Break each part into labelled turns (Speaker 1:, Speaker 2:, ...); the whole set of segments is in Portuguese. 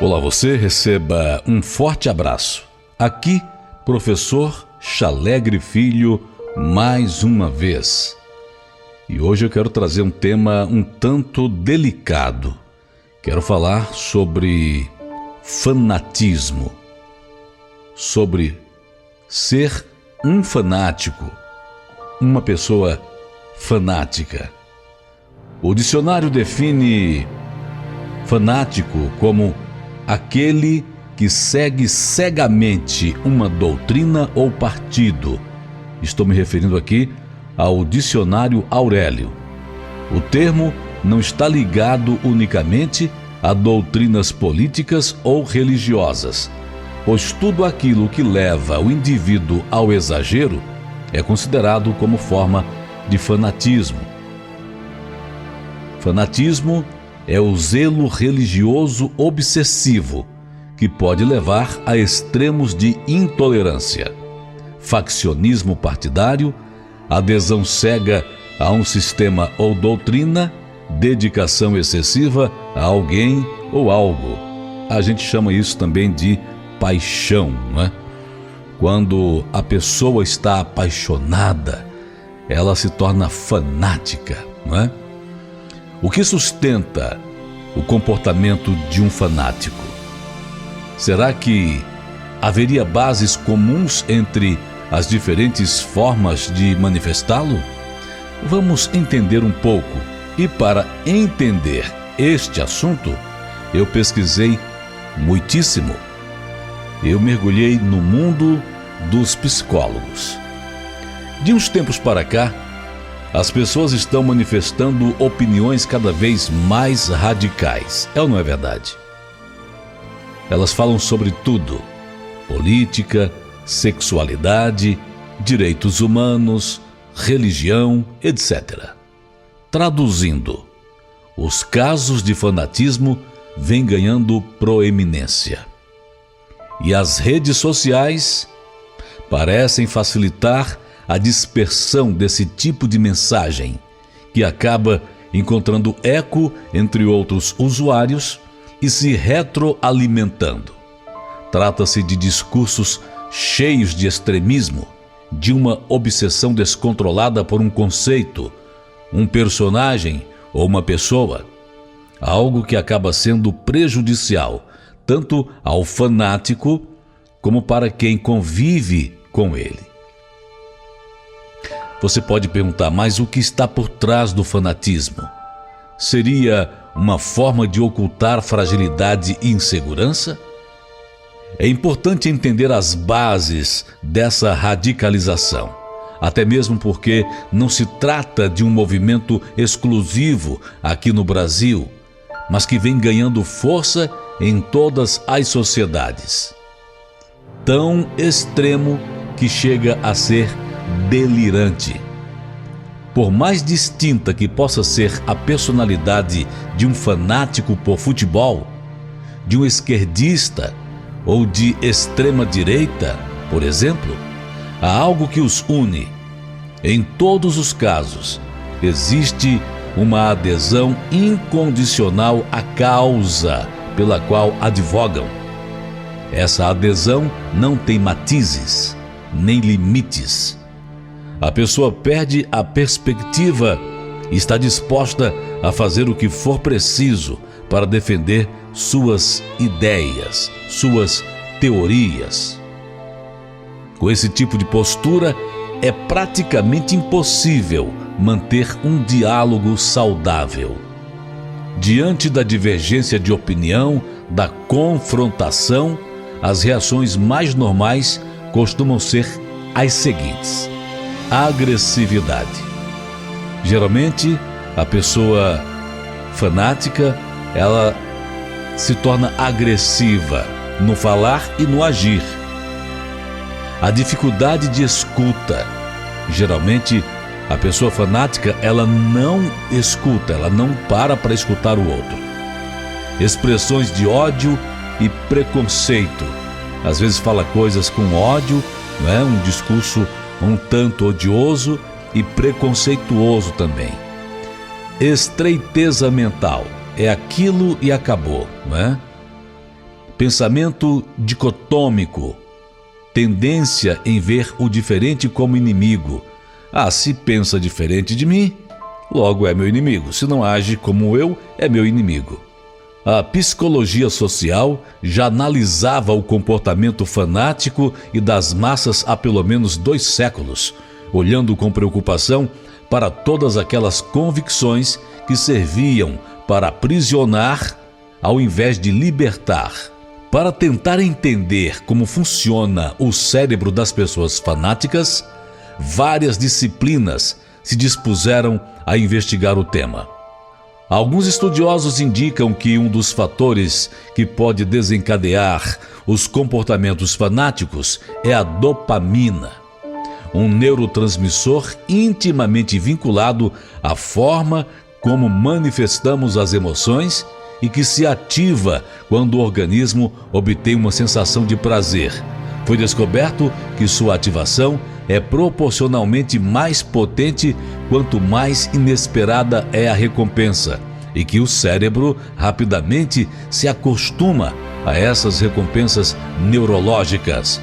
Speaker 1: Olá, você receba um forte abraço. Aqui, professor Chalegre Filho, mais uma vez. E hoje eu quero trazer um tema um tanto delicado. Quero falar sobre fanatismo, sobre ser um fanático, uma pessoa fanática. O dicionário define fanático como aquele que segue cegamente uma doutrina ou partido. Estou me referindo aqui ao dicionário Aurélio. O termo não está ligado unicamente a doutrinas políticas ou religiosas, pois tudo aquilo que leva o indivíduo ao exagero é considerado como forma de fanatismo. Fanatismo é o zelo religioso obsessivo que pode levar a extremos de intolerância, faccionismo partidário, adesão cega a um sistema ou doutrina, dedicação excessiva a alguém ou algo. A gente chama isso também de paixão, não é? Quando a pessoa está apaixonada, ela se torna fanática, não é? O que sustenta o comportamento de um fanático? Será que haveria bases comuns entre as diferentes formas de manifestá-lo? Vamos entender um pouco. E para entender este assunto, eu pesquisei muitíssimo. Eu mergulhei no mundo dos psicólogos. De uns tempos para cá, as pessoas estão manifestando opiniões cada vez mais radicais. É ou não é verdade? Elas falam sobre tudo: política, sexualidade, direitos humanos, religião, etc. Traduzindo, os casos de fanatismo vêm ganhando proeminência. E as redes sociais parecem facilitar a dispersão desse tipo de mensagem, que acaba encontrando eco entre outros usuários e se retroalimentando. Trata-se de discursos cheios de extremismo, de uma obsessão descontrolada por um conceito, um personagem ou uma pessoa, algo que acaba sendo prejudicial tanto ao fanático como para quem convive com ele. Você pode perguntar, mas o que está por trás do fanatismo? Seria uma forma de ocultar fragilidade e insegurança? É importante entender as bases dessa radicalização, até mesmo porque não se trata de um movimento exclusivo aqui no Brasil, mas que vem ganhando força em todas as sociedades. Tão extremo que chega a ser delirante. Por mais distinta que possa ser a personalidade de um fanático por futebol, de um esquerdista ou de extrema direita, por exemplo, há algo que os une. Em todos os casos, existe uma adesão incondicional à causa pela qual advogam. Essa adesão não tem matizes, nem limites. A pessoa perde a perspectiva e está disposta a fazer o que for preciso para defender suas ideias, suas teorias. Com esse tipo de postura, é praticamente impossível manter um diálogo saudável. Diante da divergência de opinião, da confrontação, as reações mais normais costumam ser as seguintes: agressividade. Geralmente, a pessoa fanática, ela se torna agressiva no falar e no agir. A dificuldade de escuta. Geralmente, a pessoa fanática, ela não escuta, ela não para escutar o outro. Expressões de ódio e preconceito. Às vezes fala coisas com ódio, não é? Um discurso um tanto odioso e preconceituoso também. Estreiteza mental. É aquilo e acabou, não é? pensamento dicotômico, tendência em ver o diferente como inimigo. Se pensa diferente de mim, logo é meu inimigo. Se não age como eu, é meu inimigo. A psicologia social já analisava o comportamento fanático e das massas há pelo menos 2 séculos, olhando com preocupação para todas aquelas convicções que serviam para aprisionar ao invés de libertar. Para tentar entender como funciona o cérebro das pessoas fanáticas, várias disciplinas se dispuseram a investigar o tema. Alguns estudiosos indicam que um dos fatores que pode desencadear os comportamentos fanáticos é a dopamina, um neurotransmissor intimamente vinculado à forma como manifestamos as emoções e que se ativa quando o organismo obtém uma sensação de prazer. Foi descoberto que sua ativação é proporcionalmente mais potente quanto mais inesperada é a recompensa, e que o cérebro rapidamente se acostuma a essas recompensas neurológicas.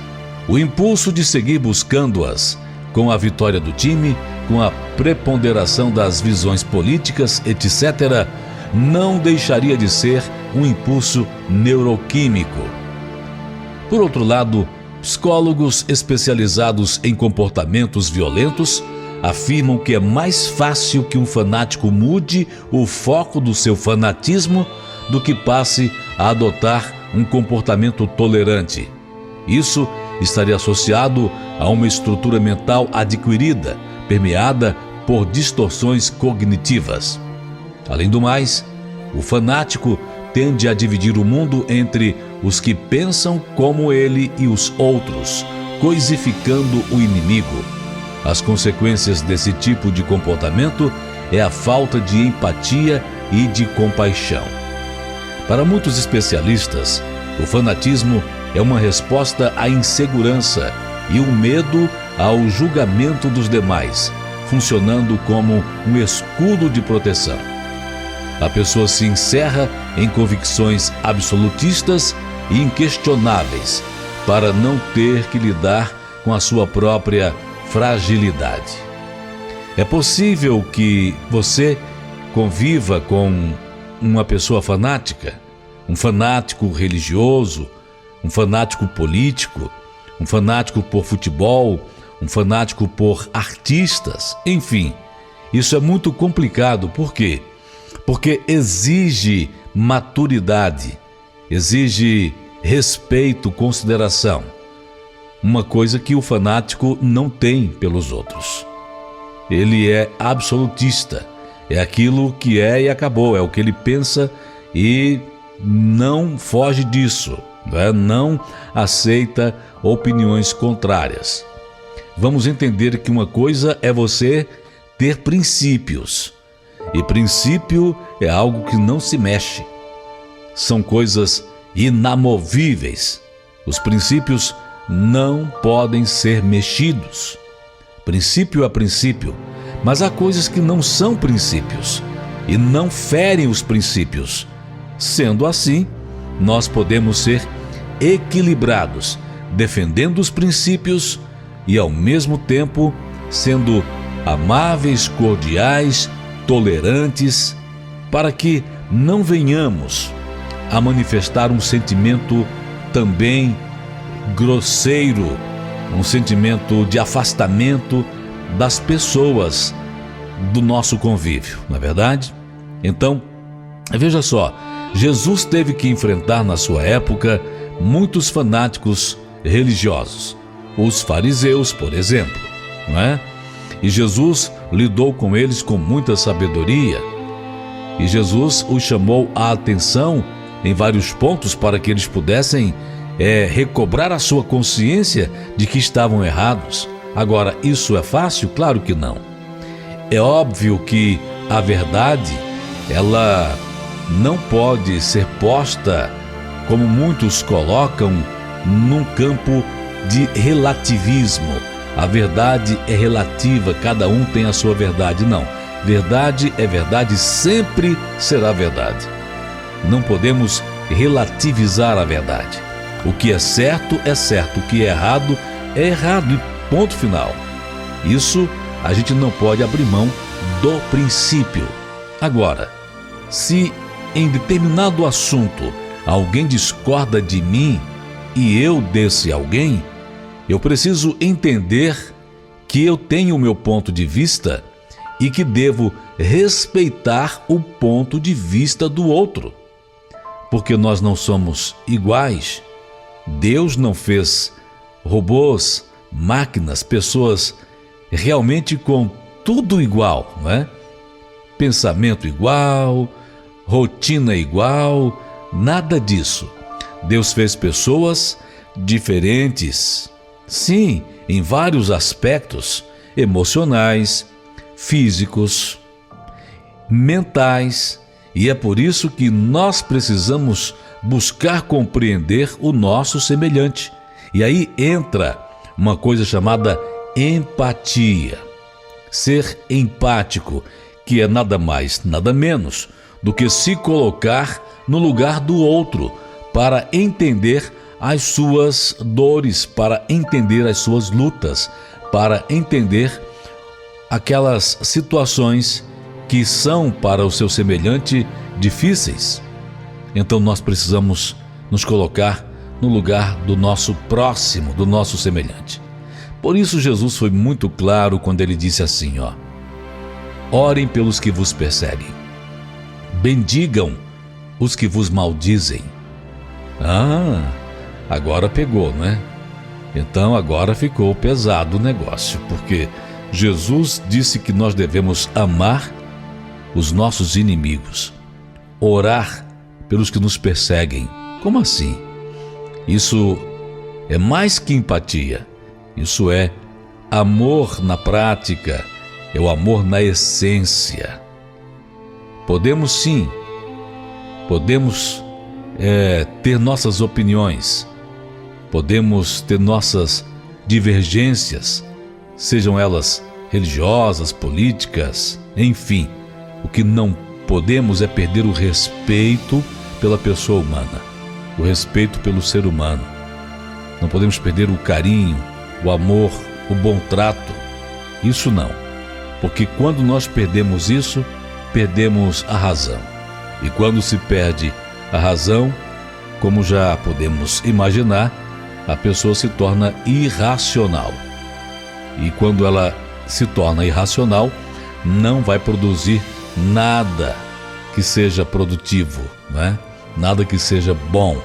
Speaker 1: O impulso de seguir buscando-as, com a vitória do time, com a preponderação das visões políticas, etc., não deixaria de ser um impulso neuroquímico. Por outro lado, psicólogos especializados em comportamentos violentos afirmam que é mais fácil que um fanático mude o foco do seu fanatismo do que passe a adotar um comportamento tolerante. Isso estaria associado a uma estrutura mental adquirida, permeada por distorções cognitivas. Além do mais, o fanático tende a dividir o mundo entre os que pensam como ele e os outros, coisificando o inimigo. As consequências desse tipo de comportamento é a falta de empatia e de compaixão. Para muitos especialistas, o fanatismo é uma resposta à insegurança e o medo ao julgamento dos demais, funcionando como um escudo de proteção. A pessoa se encerra em convicções absolutistas e inquestionáveis para não ter que lidar com a sua própria fragilidade. É possível que você conviva com uma pessoa fanática, um fanático religioso, um fanático político, um fanático por futebol, um fanático por artistas, enfim. Isso é muito complicado. Por quê? Porque exige maturidade, exige respeito, consideração. Uma coisa que o fanático não tem pelos outros. Ele é absolutista, é aquilo que é e acabou, é o que ele pensa e não foge disso, não aceita opiniões contrárias. Vamos entender que uma coisa é você ter princípios, e princípio é algo que não se mexe. São coisas inamovíveis. Os princípios não podem ser mexidos. Princípio é princípio, mas há coisas que não são princípios e não ferem os princípios. Sendo assim, nós podemos ser equilibrados, defendendo os princípios e ao mesmo tempo sendo amáveis, cordiais, tolerantes, para que não venhamos a manifestar um sentimento também grosseiro, um sentimento de afastamento das pessoas do nosso convívio, não é verdade? Então, veja só, Jesus teve que enfrentar na sua época muitos fanáticos religiosos, os fariseus, por exemplo, não é? E Jesus lidou com eles com muita sabedoria. E Jesus os chamou a atenção em vários pontos para que eles pudessem recobrar a sua consciência de que estavam errados. Agora, isso é fácil? Claro que não. É óbvio que a verdade, ela não pode ser posta, como muitos colocam, num campo de relativismo. A verdade é relativa, cada um tem a sua verdade. Não, verdade é verdade, sempre será verdade. Não podemos relativizar a verdade. O que é certo, o que é errado e ponto final. Isso a gente não pode abrir mão do princípio. Agora, se em determinado assunto alguém discorda de mim e eu desse alguém, eu preciso entender que eu tenho o meu ponto de vista e que devo respeitar o ponto de vista do outro. Porque nós não somos iguais. Deus não fez robôs, máquinas, pessoas realmente com tudo igual, não é? Pensamento igual, rotina igual, nada disso. Deus fez pessoas diferentes, sim, em vários aspectos, emocionais, físicos, mentais, e é por isso que nós precisamos buscar compreender o nosso semelhante. E aí entra uma coisa chamada empatia. Ser empático, que é nada mais, nada menos do que se colocar no lugar do outro para entender as suas dores, para entender as suas lutas, para entender aquelas situações que são para o seu semelhante difíceis. Então nós precisamos nos colocar no lugar do nosso próximo, do nosso semelhante. Por isso Jesus foi muito claro quando ele disse assim, orem pelos que vos perseguem, bendigam os que vos maldizem. Agora pegou, não é? Então agora ficou pesado o negócio, porque Jesus disse que nós devemos amar os nossos inimigos, orar pelos que nos perseguem. Como assim? Isso é mais que empatia, isso é amor na prática, é o amor na essência. Podemos sim, ter nossas opiniões, podemos ter nossas divergências, sejam elas religiosas, políticas, enfim. O que não podemos é perder o respeito pela pessoa humana, o respeito pelo ser humano. Não podemos perder o carinho, o amor, o bom trato. Isso não, porque quando nós perdemos isso, perdemos a razão. E quando se perde a razão, como já podemos imaginar, a pessoa se torna irracional. E quando ela se torna irracional, não vai produzir nada que seja produtivo, não é? Nada que seja bom.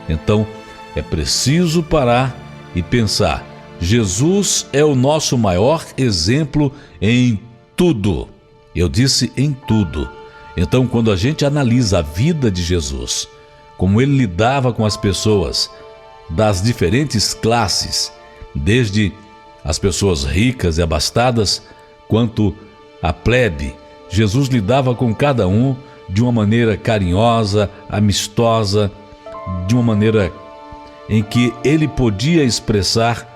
Speaker 1: Então, é preciso parar e pensar. Jesus é o nosso maior exemplo em tudo. Eu disse em tudo. Então, quando a gente analisa a vida de Jesus, como ele lidava com as pessoas das diferentes classes, desde as pessoas ricas e abastadas, quanto a plebe, Jesus lidava com cada um de uma maneira carinhosa, amistosa, de uma maneira em que ele podia expressar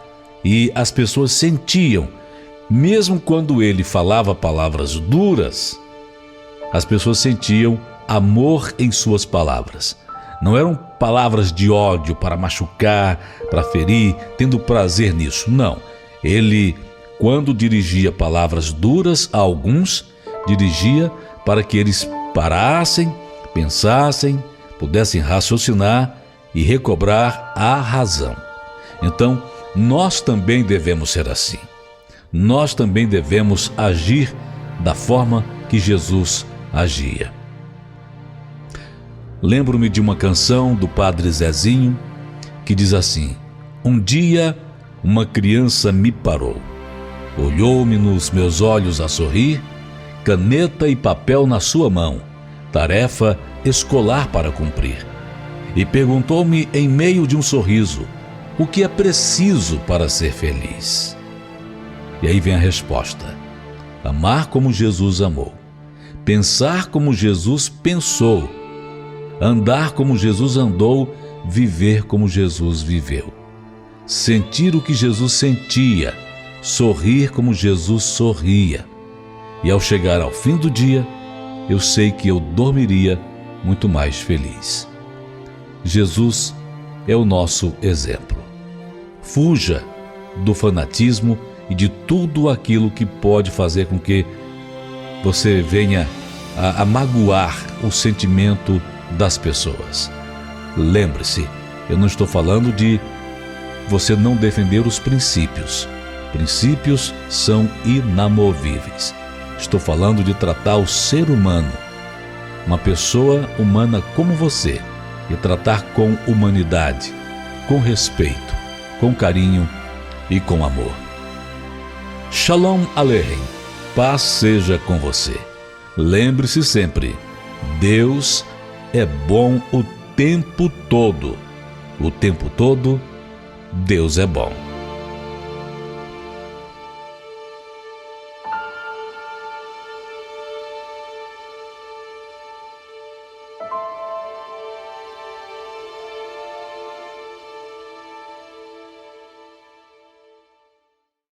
Speaker 1: e as pessoas sentiam. Mesmo quando ele falava palavras duras, as pessoas sentiam amor em suas palavras. Não eram palavras de ódio para machucar, para ferir, tendo prazer nisso. Não. Ele, quando dirigia palavras duras a alguns, dirigia para que eles parassem, pensassem, pudessem raciocinar e recobrar a razão. Então, nós também devemos ser assim. Nós também devemos agir da forma que Jesus agia. Lembro-me de uma canção do Padre Zezinho que diz assim: um dia uma criança me parou, olhou-me nos meus olhos a sorrir, caneta e papel na sua mão, tarefa escolar para cumprir, e perguntou-me em meio de um sorriso o que é preciso para ser feliz. E aí vem a resposta: amar como Jesus amou, pensar como Jesus pensou, andar como Jesus andou, viver como Jesus viveu, sentir o que Jesus sentia, sorrir como Jesus sorria. E ao chegar ao fim do dia, eu sei que eu dormiria muito mais feliz. Jesus é o nosso exemplo. Fuja do fanatismo e de tudo aquilo que pode fazer com que você venha a magoar o sentimento das pessoas. Lembre-se, eu não estou falando de você não defender os princípios. Princípios são inamovíveis. Estou falando de tratar o ser humano, uma pessoa humana como você, e tratar com humanidade, com respeito, com carinho e com amor. Shalom Aleichem, paz seja com você. Lembre-se sempre, Deus é bom o tempo todo. O tempo todo, Deus é bom.